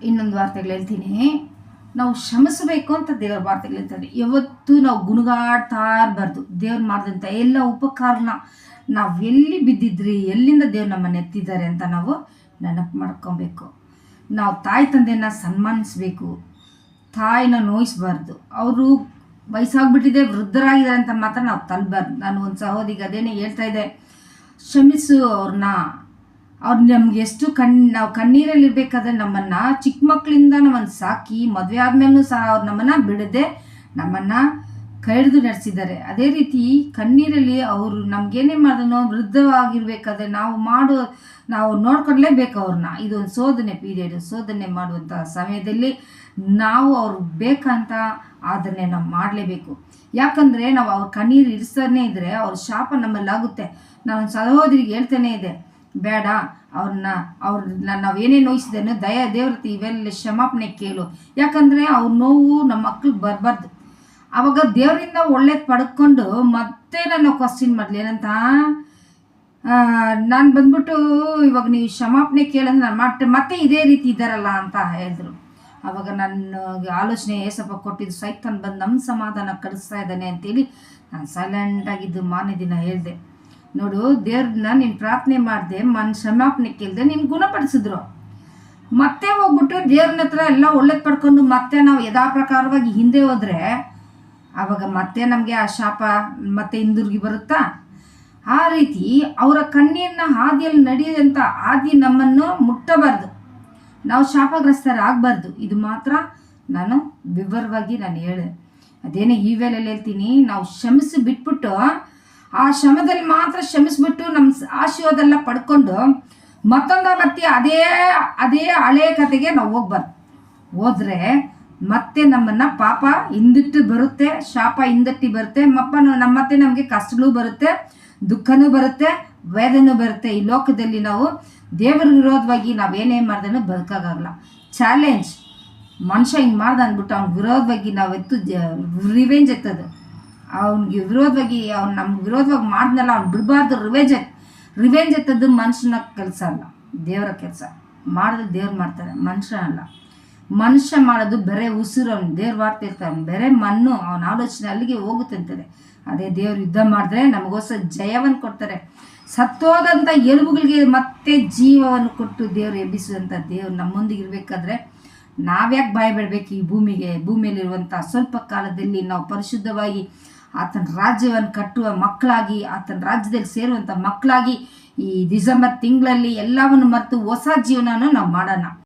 ಇನ್ನೊಂದು ವಾರ್ತೆಗಳು ಹೇಳ್ತೀನಿ. ನಾವು ಶ್ರಮಿಸಬೇಕು ಅಂತ ದೇವರ ವಾರ್ತೆಗಳು ಹೇಳ್ತಾರೆ. ಯಾವತ್ತೂ ನಾವು ಗುಣಗಾಡ್ತಾ ಇರಬಾರ್ದು. ದೇವ್ರು ಮಾಡಿದಂಥ ಎಲ್ಲ ಉಪಕಾರನ ನಾವು ಎಲ್ಲಿ ಬಿದ್ದಿದ್ರಿ, ಎಲ್ಲಿಂದ ದೇವ್ರು ನಮ್ಮನ್ನು ಎತ್ತಿದ್ದಾರೆ ಅಂತ ನಾವು ನೆನಪು ಮಾಡ್ಕೊಬೇಕು. ನಾವು ತಾಯಿ ತಂದೆಯನ್ನು ಸನ್ಮಾನಿಸಬೇಕು, ತಾಯಿನ ನೋಯಿಸ್ಬಾರ್ದು. ಅವರು ವಯಸ್ಸಾಗ್ಬಿಟ್ಟಿದೆ, ವೃದ್ಧರಾಗಿದ್ದಾರೆ ಅಂತ ಮಾತ್ರ ನಾವು ತಳ್ಳಬಾರ್ದು. ನಾನು ಒಂದು ಸಹೋದರಿಗೆ ಅದೇನೇ ಹೇಳ್ತಾ ಇದ್ದೆ, ಕ್ಷಮಿಸು ಅವ್ರನ್ನ. ಅವ್ರು ನಮ್ಗೆ ಎಷ್ಟು ನಾವು ಕಣ್ಣೀರಲ್ಲಿರ್ಬೇಕಾದ್ರೆ ನಮ್ಮನ್ನು ಚಿಕ್ಕ ಮಕ್ಕಳಿಂದ ನಮ್ಮನ್ನು ಸಾಕಿ ಮದುವೆ ಆದ್ಮೇಲೂ ಸಹ ಅವ್ರು ನಮ್ಮನ್ನು ಬಿಡದೆ ನಮ್ಮನ್ನು ಕೈಡ್ದು ನಡೆಸಿದ್ದಾರೆ. ಅದೇ ರೀತಿ ಕಣ್ಣೀರಲ್ಲಿ ಅವರು ನಮ್ಗೇನೇ ಮಾಡಿದನೋ ವೃದ್ಧವಾಗಿರ್ಬೇಕಾದ್ರೆ ನಾವು ನೋಡ್ಕೊಡ್ಲೇಬೇಕು ಅವ್ರನ್ನ. ಇದೊಂದು ಶೋಧನೆ ಪೀರಿಯಡ್. ಶೋಧನೆ ಮಾಡುವಂಥ ಸಮಯದಲ್ಲಿ ನಾವು ಅವ್ರು ಬೇಕಂತ ಆದನ್ನೇ ನಾವು ಮಾಡಲೇಬೇಕು. ಯಾಕಂದರೆ ನಾವು ಅವ್ರ ಕಣ್ಣೀರು ಇರಿಸ್ತಾನೆ ಇದ್ದರೆ ಅವ್ರ ಶಾಪ ನಮ್ಮಲ್ಲಾಗುತ್ತೆ. ನಾನು ಸಹೋದರಿಗೆ ಹೇಳ್ತಾನೆ ಇದೆ, ಬೇಡ, ನಾವೇನೇ ನೋಯಿಸಿದೇನೋ ದೇವ್ರತಿ ಇವೆಲ್ಲ ಕ್ಷಮಾಪಣೆ ಕೇಳು. ಯಾಕಂದರೆ ಅವ್ರ ನೋವು ನಮ್ಮ ಮಕ್ಳಿಗೆ ಬರಬಾರ್ದು. ಆವಾಗ ದೇವರಿಂದ ಒಳ್ಳೇದು ಪಡ್ಕೊಂಡು ಮತ್ತೆ ನಾನು ಕ್ವಶನ್ ಮಾಡಲಿ ಏನಂತ, ನಾನು ಬಂದ್ಬಿಟ್ಟು ಇವಾಗ ನೀವು ಕ್ಷಮಾಪಣೆ ಕೇಳಂದ್ರೆ ನಾನು ಮತ್ತೆ ಇದೇ ರೀತಿ ಇದ್ದಾರಲ್ಲ ಅಂತ ಹೇಳಿದ್ರು. ಆವಾಗ ನನ್ನ ಆಲೋಚನೆ ಏಸಪ್ಪ ಕೊಟ್ಟಿದ್ದು, ಸೈತಾನ್ ಬಂದು ನಮ್ಮ ಸಮಾಧಾನ ಕಳಿಸ್ತಾ ಇದ್ದಾನೆ ಅಂತೇಳಿ ನಾನು ಸೈಲೆಂಟಾಗಿದ್ದು ಮಾರನೇ ದಿನ ಹೇಳಿದೆ. ನೋಡು, ದೇವ್ರನ್ನ ನೀನು ಪ್ರಾರ್ಥನೆ ಮಾಡಿದೆ, ಕ್ಷಮಾಪಣೆ ಕೇಳಿದೆ, ನೀನು ಗುಣಪಡಿಸಿದ್ರು. ಮತ್ತೆ ಹೋಗ್ಬಿಟ್ಟು ದೇವ್ರನ್ನ ಹತ್ರ ಎಲ್ಲ ಒಳ್ಳೇದು ಪಡ್ಕೊಂಡು ಮತ್ತೆ ನಾವು ಯಥಾ ಪ್ರಕಾರವಾಗಿ ಹಿಂದೆ ಹೋದರೆ ಆವಾಗ ಮತ್ತೆ ನಮಗೆ ಆ ಶಾಪ ಮತ್ತೆ ಹಿಂದಿರುಗಿ ಬರುತ್ತಾ? ಆ ರೀತಿ ಅವರ ಕಣ್ಣೀರಿನ ಹಾದಿಯಲ್ಲಿ ನಡೆಯೋದಂಥ ಹಾದಿ ನಮ್ಮನ್ನು ಮುಟ್ಟಬಾರ್ದು. ನಾವು ಶಾಪಗ್ರಸ್ತರಾಗಬಾರ್ದು. ಇದು ಮಾತ್ರ ನಾನು ವಿವರವಾಗಿ ಹೇಳಿದೆ. ಅದೇನೇ ಈ ವೇಳೆಯಲ್ಲಿ ಹೇಳ್ತೀನಿ, ನಾವು ಕ್ಷಮಿಸಿ ಬಿಟ್ಬಿಟ್ಟು ಆ ಶ್ರಮದಲ್ಲಿ ಮಾತ್ರ ಶ್ರಮಿಸ್ಬಿಟ್ಟು ನಮ್ಮ ಆಶೀರ್ವಾದ ಪಡ್ಕೊಂಡು ಮತ್ತೆ ಅದೇ ಹಳೆಯ ಕತೆಗೆ ನಾವು ಹೋಗ್ಬಾರ್ದು. ಹೋದರೆ ಮತ್ತೆ ನಮ್ಮನ್ನು ಪಾಪ ಹಿಂದಿಟ್ಟು ಬರುತ್ತೆ, ಶಾಪ ಹಿಂದಟ್ಟಿ ಬರುತ್ತೆ, ಮತ್ತೆ ನಮಗೆ ಕಷ್ಟಗಳು ಬರುತ್ತೆ, ದುಃಖನೂ ಬರುತ್ತೆ, ವೇದನೂ ಬರುತ್ತೆ. ಈ ಲೋಕದಲ್ಲಿ ನಾವು ದೇವರ ವಿರೋಧವಾಗಿ ನಾವೇನೇ ಮಾಡಿದ್ರೂ ಬದುಕಾಗಲ್ಲ. ಚಾಲೆಂಜ್, ಮನುಷ್ಯ ಹಿಂಗೆ ಮಾಡ್ದೆ ಅಂದ್ಬಿಟ್ಟು ಅವ್ನ ವಿರೋಧವಾಗಿ ರಿವೆಂಜ್ ಎತ್ತದು. ಅವ್ನಿಗೆ ವಿರೋಧವಾಗಿ ನಮ್ಗೆ ವಿರೋಧವಾಗಿ ಮಾಡಿದ್ನಲ್ಲ ಅವ್ನು ಬಿಡಬಾರ್ದು. ರಿವೆಂಜ್ ಎತ್ತದ್ದು ಮನುಷ್ಯನ ಕೆಲಸ ಅಲ್ಲ, ದೇವರ ಕೆಲಸ. ಮಾಡಿದ್ರೆ ದೇವ್ರು ಮಾಡ್ತಾರೆ, ಮನುಷ್ಯನಲ್ಲ. ಮನುಷ್ಯ ಮಾಡೋದು ಬೇರೆ ಉಸಿರು, ಅವ್ನು ದೇವ್ರ ವಾರ್ತೆ ಇರ್ತಾನೆ, ಬೇರೆ ಮಣ್ಣು. ಅವನ ಆಲೋಚನೆ ಅಲ್ಲಿಗೆ ಹೋಗುತ್ತೆ ಅಂತಾರೆ. ಅದೇ ದೇವ್ರು ಯುದ್ಧ ಮಾಡಿದ್ರೆ ನಮಗೋಸ್ಕರ ಜಯವನ್ನು ಕೊಡ್ತಾರೆ. ಸತ್ತೋದಂಥ ಎಲುಬುಗಳಿಗೆ ಮತ್ತೆ ಜೀವವನ್ನು ಕೊಟ್ಟು ದೇವರು ಎಬ್ಬಿಸುವಂಥ ದೇವ್ರು ನಮ್ಮೊಂದಿಗೆ ಇರಬೇಕಾದ್ರೆ ನಾವ್ಯಾಕೆ ಭಯ ಬಿಡಬೇಕು? ಈ ಭೂಮಿಯಲ್ಲಿರುವಂಥ ಸ್ವಲ್ಪ ಕಾಲದಲ್ಲಿ ನಾವು ಪರಿಶುದ್ಧವಾಗಿ ಆತನ ರಾಜ್ಯವನ್ನು ಕಟ್ಟುವ ಮಕ್ಕಳಾಗಿ, ಆತನ ರಾಜ್ಯದಲ್ಲಿ ಸೇರುವಂಥ ಮಕ್ಕಳಾಗಿ ಈ ಡಿಸೆಂಬರ್ ತಿಂಗಳಲ್ಲಿ ಎಲ್ಲವನ್ನು ಮರೆತು ಹೊಸ ಜೀವನನ ನಾವು ಮಾಡೋಣ.